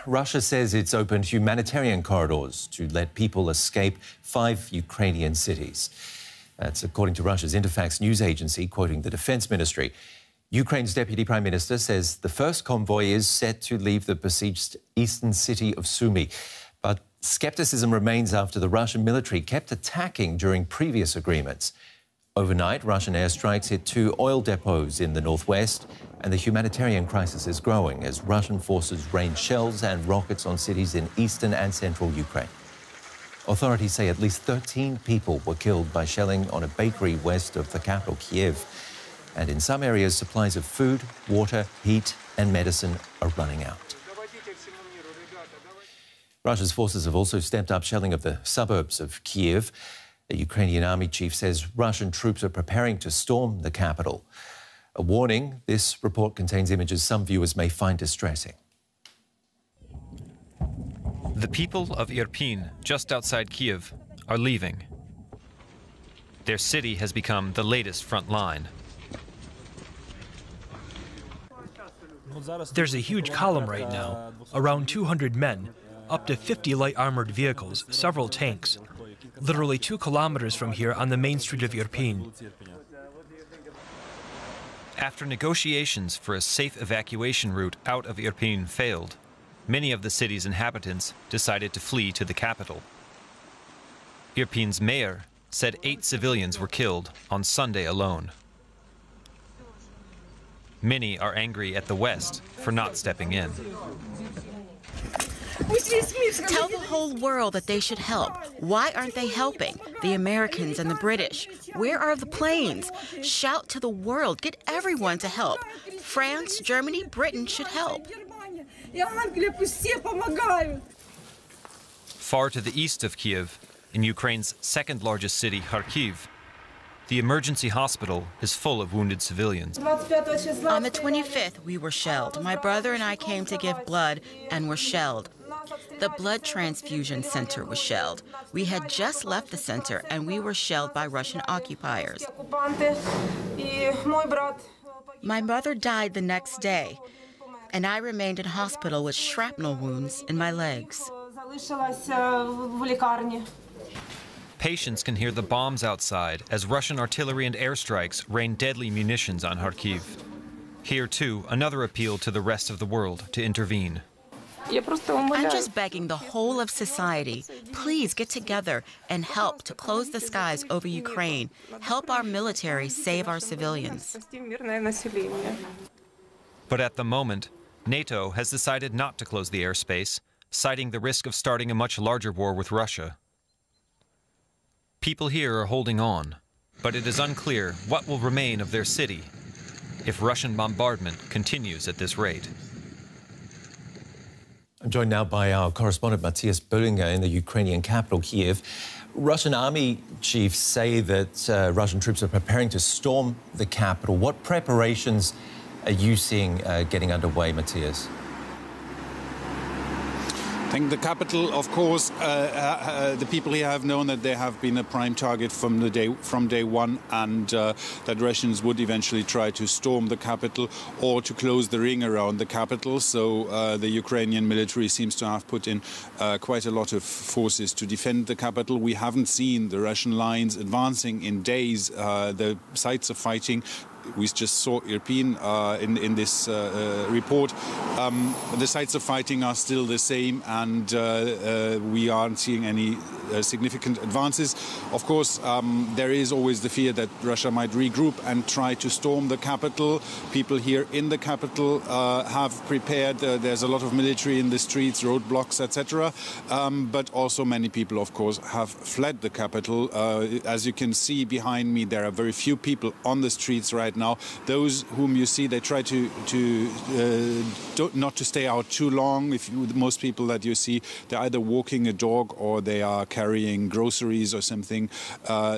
Russia says it's opened humanitarian corridors to let people escape 5 Ukrainian cities. That's according to Russia's Interfax news agency, quoting the Defense Ministry. Ukraine's Deputy Prime Minister says the first convoy is set to leave the besieged eastern city of Sumy. But skepticism remains after the Russian military kept attacking during previous agreements. Overnight, Russian airstrikes hit 2 oil depots in the northwest, and the humanitarian crisis is growing as Russian forces rain shells and rockets on cities in eastern and central Ukraine. Authorities say at least 13 people were killed by shelling on a bakery west of the capital, Kyiv. And in some areas, supplies of food, water, heat and medicine are running out. Russia's forces have also stepped up shelling of the suburbs of Kyiv. The Ukrainian army chief says Russian troops are preparing to storm the capital. A warning, this report contains images some viewers may find distressing. The people of Irpin, just outside Kyiv, are leaving. Their city has become the latest front line. There's a huge column right now, around 200 men, up to 50 light armored vehicles, several tanks, literally 2 kilometers from here on the main street of Irpin. After negotiations for a safe evacuation route out of Irpin failed, many of the city's inhabitants decided to flee to the capital. Irpin's mayor said 8 civilians were killed on Sunday alone. Many are angry at the West for not stepping in. Tell the whole world that they should help. Why aren't they helping? The Americans and the British. Where are the planes? Shout to the world. Get everyone to help. France, Germany, Britain should help. Far to the east of Kyiv, in Ukraine's second largest city, Kharkiv, the emergency hospital is full of wounded civilians. On the 25th, we were shelled. My brother and I came to give blood and were shelled. The blood transfusion center was shelled. We had just left the center and we were shelled by Russian occupiers. My mother died the next day, and I remained in hospital with shrapnel wounds in my legs. Patients can hear the bombs outside as Russian artillery and airstrikes rain deadly munitions on Kharkiv. Here, too, another appeal to the rest of the world to intervene. I'm just begging the whole of society, please get together and help to close the skies over Ukraine. Help our military save our civilians. But at the moment, NATO has decided not to close the airspace, citing the risk of starting a much larger war with Russia. People here are holding on, but it is unclear what will remain of their city if Russian bombardment continues at this rate. I'm joined now by our correspondent Matthias Böllinger in the Ukrainian capital, Kyiv. Russian army chiefs say that Russian troops are preparing to storm the capital. What preparations are you seeing getting underway, Matthias? I think the capital, of course, the people here have known that they have been a prime target from day one, and that Russians would eventually try to storm the capital or to close the ring around the capital. So the Ukrainian military seems to have put in quite a lot of forces to defend the capital. We haven't seen the Russian lines advancing in days. The sites of fighting, we just saw Irpin in this report. The sites of fighting are still the same, and we aren't seeing any significant advances. Of course, there is always the fear that Russia might regroup and try to storm the capital. People here in the capital have prepared. There's a lot of military in the streets, roadblocks, etc. But also many people, of course, have fled the capital. As you can see behind me, there are very few people on the streets right now. Those whom you see, they try not to stay out too long. Most people that you see, they're either walking a dog or they are carrying groceries or something.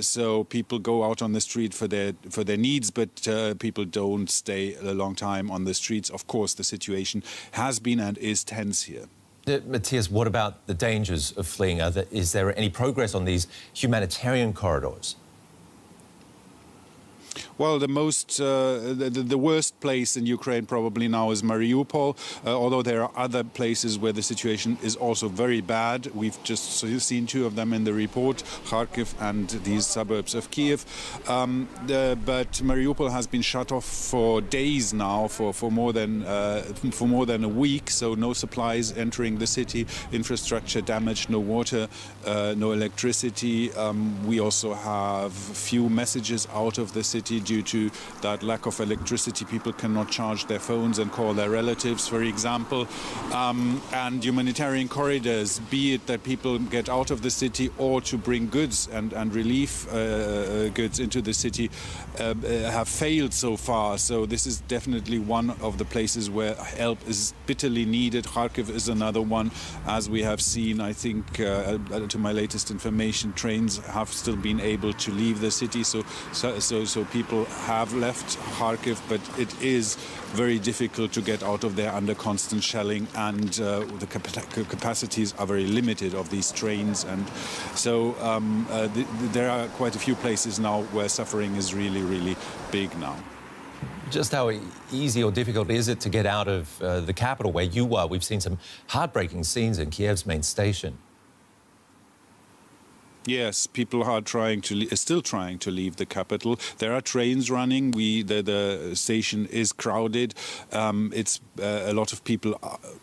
So people go out on the street for their needs, but people don't stay a long time on the streets. Of course, the situation has been and is tense here. Matthias, what about the dangers of fleeing? Is there any progress on these humanitarian corridors? Well, the worst place in Ukraine probably now is Mariupol, although there are other places where the situation is also very bad. We've just seen two of them in the report, Kharkiv and these suburbs of Kyiv. But Mariupol has been shut off for days now, for more than a week. So no supplies entering the city, infrastructure damaged, no water, no electricity. We also have few messages out of the city due to that lack of electricity. People cannot charge their phones and call their relatives, for example. And humanitarian corridors, be it that people get out of the city or to bring goods and relief goods into the city, have failed so far. So this is definitely one of the places where help is bitterly needed. Kharkiv is another one. As we have seen, I think, to my latest information, trains have still been able to leave the city. So people have left Kharkiv, but it is very difficult to get out of there under constant shelling, and the capacities are very limited of these trains. And so there are quite a few places now where suffering is really, really big now. Just how easy or difficult is it to get out of the capital where you are? We've seen some heartbreaking scenes in Kiev's main station. Yes, people are still trying to leave the capital. There are trains running. The station is crowded. It's a lot of people.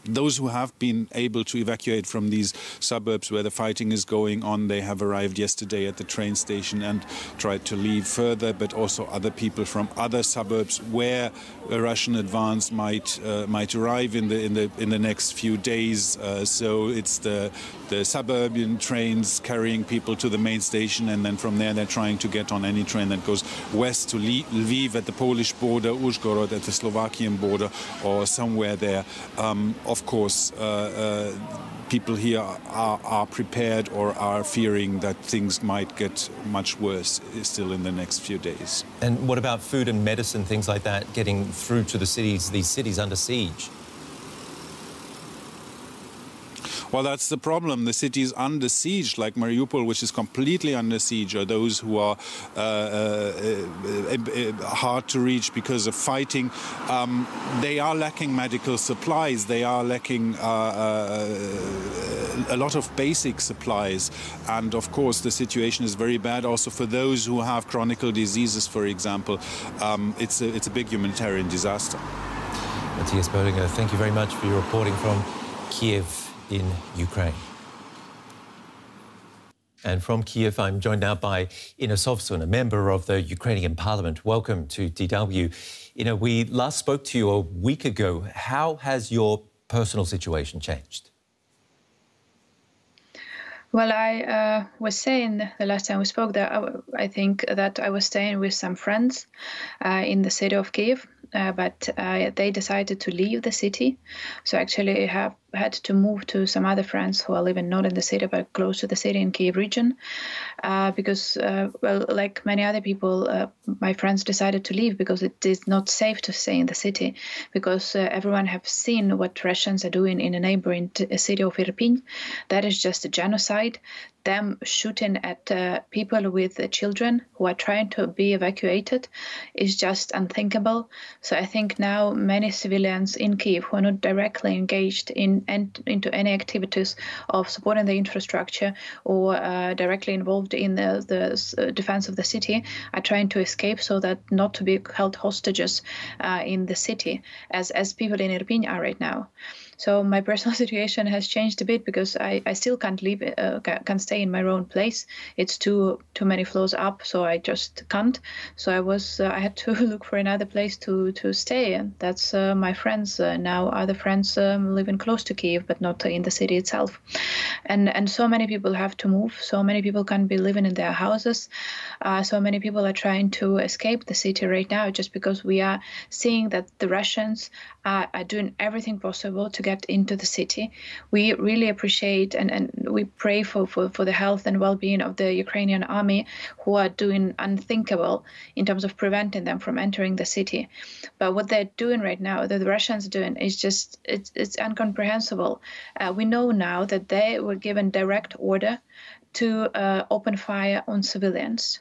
Those who have been able to evacuate from these suburbs where the fighting is going on, they have arrived yesterday at the train station and tried to leave further. But also other people from other suburbs where a Russian advance might arrive in the next few days. So it's the suburban trains carrying people to the main station, and then from there they're trying to get on any train that goes west to Lviv at the Polish border, Uzhgorod at the Slovakian border, or somewhere there. Of course, people here are prepared or are fearing that things might get much worse still in the next few days. And what about food and medicine, things like that, getting through to the cities, these cities under siege? Well, that's the problem. The cities under siege, like Mariupol, which is completely under siege, or those who are hard to reach because of fighting, they are lacking medical supplies. They are lacking a lot of basic supplies. And, of course, the situation is very bad also for those who have chronic diseases, for example. It's a big humanitarian disaster. Matthias Böhlinger, thank you very much for your reporting from Kyiv in Ukraine. And from Kyiv, I'm joined now by Inna Sovsun, a member of the Ukrainian parliament. Welcome to DW. Inna, we last spoke to you a week ago. How has your personal situation changed? Well, I was saying the last time we spoke that I think that I was staying with some friends in the city of Kyiv, but they decided to leave the city. So actually I had to move to some other friends who are living not in the city but close to the city in Kyiv region, because, well, like many other people, my friends decided to leave because it is not safe to stay in the city, because everyone have seen what Russians are doing in a neighboring city of Irpin. That is just a genocide. Them shooting at people with children who are trying to be evacuated is just unthinkable. So I think now many civilians in Kyiv who are not directly engaged into any activities of supporting the infrastructure or directly involved in the defense of the city are trying to escape so that not to be held hostages in the city, as people in Irpin are right now. So my personal situation has changed a bit because I still can't stay in my own place. It's too many floors up, so I just can't. So I had to look for another place to stay, and that's my friends now. Other friends living close to Kyiv, but not in the city itself. And so many people have to move. So many people can't be living in their houses. So many people are trying to escape the city right now, just because we are seeing that the Russians are doing everything possible to get into the city. We really appreciate and we pray for the health and well-being of the Ukrainian army, who are doing unthinkable in terms of preventing them from entering the city. But what they're doing right now, that the Russians are doing, is just, it's incomprehensible. We know now that they were given direct order to open fire on civilians.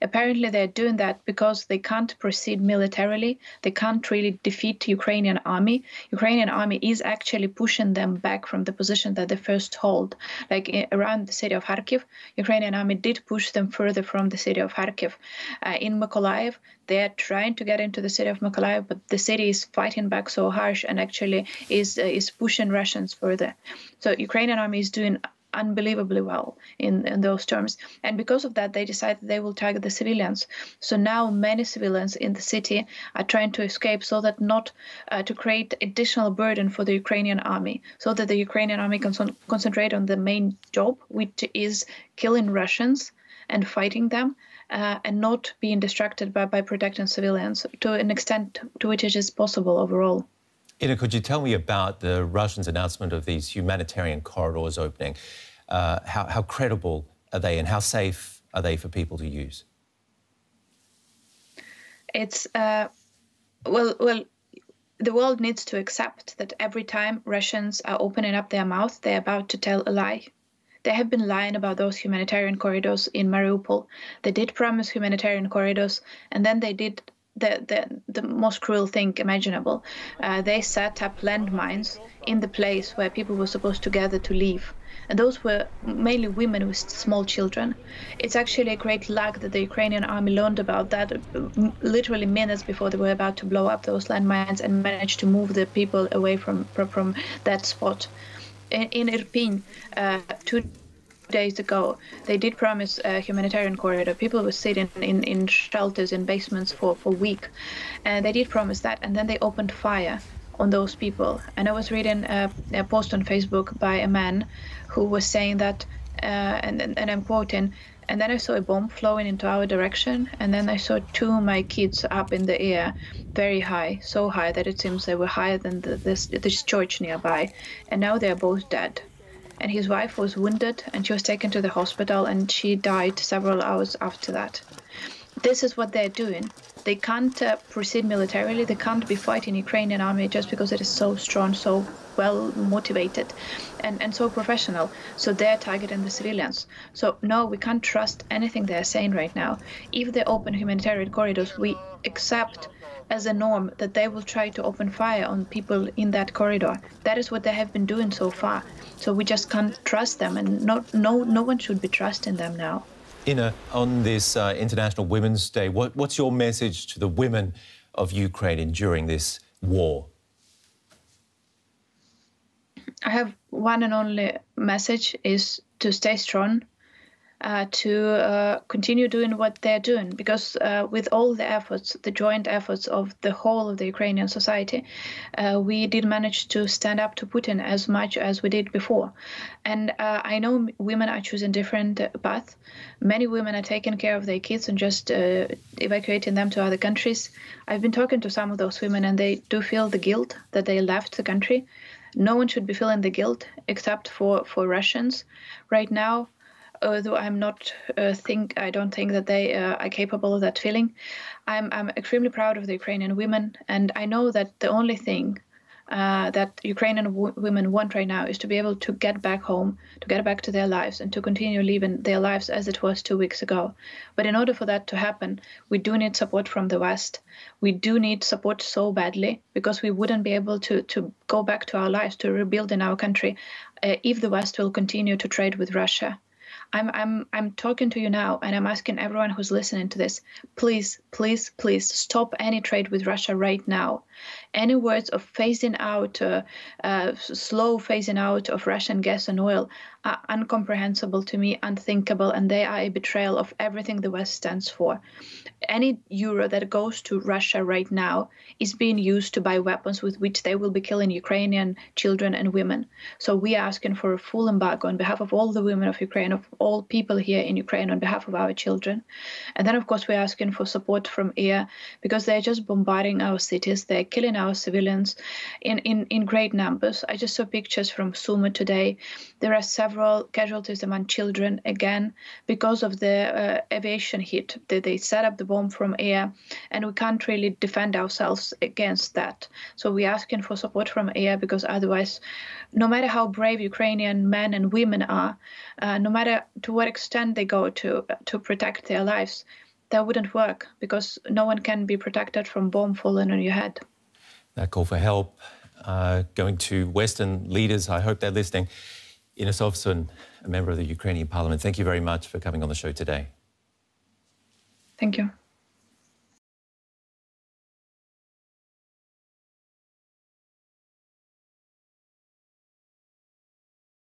Apparently, they're doing that because they can't proceed militarily. They can't really defeat Ukrainian army. Ukrainian army is actually pushing them back from the position that they first hold. Like around the city of Kharkiv, Ukrainian army did push them further from the city of Kharkiv. In Mykolaiv, they're trying to get into the city of Mykolaiv, but the city is fighting back so harsh and actually is pushing Russians further. So Ukrainian army is doing unbelievably well in those terms, and because of that they decided they will target the civilians. So now many civilians in the city are trying to escape so that not to create additional burden for the Ukrainian army, so that the Ukrainian army can concentrate on the main job, which is killing Russians and fighting them, and not being distracted by protecting civilians to an extent to which it is possible overall. Ina, could you tell me about the Russians' announcement of these humanitarian corridors opening? How credible are they and how safe are they for people to use? It's, well, the world needs to accept that every time Russians are opening up their mouth, they're about to tell a lie. They have been lying about those humanitarian corridors in Mariupol. They did promise humanitarian corridors, and then they did the most cruel thing imaginable. They set up landmines in the place where people were supposed to gather to leave. And those were mainly women with small children. It's actually a great luck that the Ukrainian army learned about that literally minutes before they were about to blow up those landmines and managed to move the people away from that spot. In Irpin, 2 days ago, they did promise a humanitarian corridor. People were sitting in shelters, in basements for a week. And they did promise that, and then they opened fire on those people. And I was reading a post on Facebook by a man who was saying that, and I'm quoting, and then I saw a bomb flowing into our direction, and then I saw 2 of my kids up in the air, very high, so high that it seems they were higher than this church nearby, and now they're both dead. And his wife was wounded, and she was taken to the hospital, and she died several hours after that. This is what they're doing. They can't proceed militarily. They can't be fighting Ukrainian army just because it is so strong, so well motivated, and so professional. So they're targeting the civilians. So no, we can't trust anything they're saying right now. If they open humanitarian corridors, we accept as a norm that they will try to open fire on people in that corridor. That is what they have been doing so far. So we just can't trust them, and no one should be trusting them now. Ina, on this International Women's Day, what's your message to the women of Ukraine enduring this war? I have one and only message, is to stay strong, to continue doing what they're doing, because with all the efforts, the joint efforts of the whole of the Ukrainian society, we did manage to stand up to Putin as much as we did before. And I know women are choosing different paths. Many women are taking care of their kids and just evacuating them to other countries. I've been talking to some of those women, and they do feel the guilt that they left the country. No one should be feeling the guilt except for Russians right now. Although I'm not I don't think that they are capable of that feeling. I'm extremely proud of the Ukrainian women, and I know that the only thing that Ukrainian women want right now is to be able to get back home, to get back to their lives, and to continue living their lives as it was 2 weeks ago. But in order for that to happen, we do need support from the West. We do need support so badly, because we wouldn't be able to go back to our lives, to rebuild in our country, if the West will continue to trade with Russia. I'm talking to you now, and I'm asking everyone who's listening to this, please, please, please stop any trade with Russia right now. Any words of phasing out, slow phasing out of Russian gas and oil are incomprehensible to me, unthinkable, and they are a betrayal of everything the West stands for. Any euro that goes to Russia right now is being used to buy weapons with which they will be killing Ukrainian children and women. So we are asking for a full embargo on behalf of all the women of Ukraine, of all people here in Ukraine, on behalf of our children. And then, of course, we're asking for support from air, because they're just bombarding our cities. They're killing our civilians in great numbers. I just saw pictures from Sumy today. There are several casualties among children, again, because of the aviation hit. They set up the bomb from air, and we can't really defend ourselves against that. So we're asking for support from air, because otherwise, no matter how brave Ukrainian men and women are, no matter to what extent they go to protect their lives, that wouldn't work because no one can be protected from bomb falling on your head. That call for help going to Western leaders. I hope they're listening. Ina Sovsun, a member of the Ukrainian parliament, thank you very much for coming on the show today. Thank you.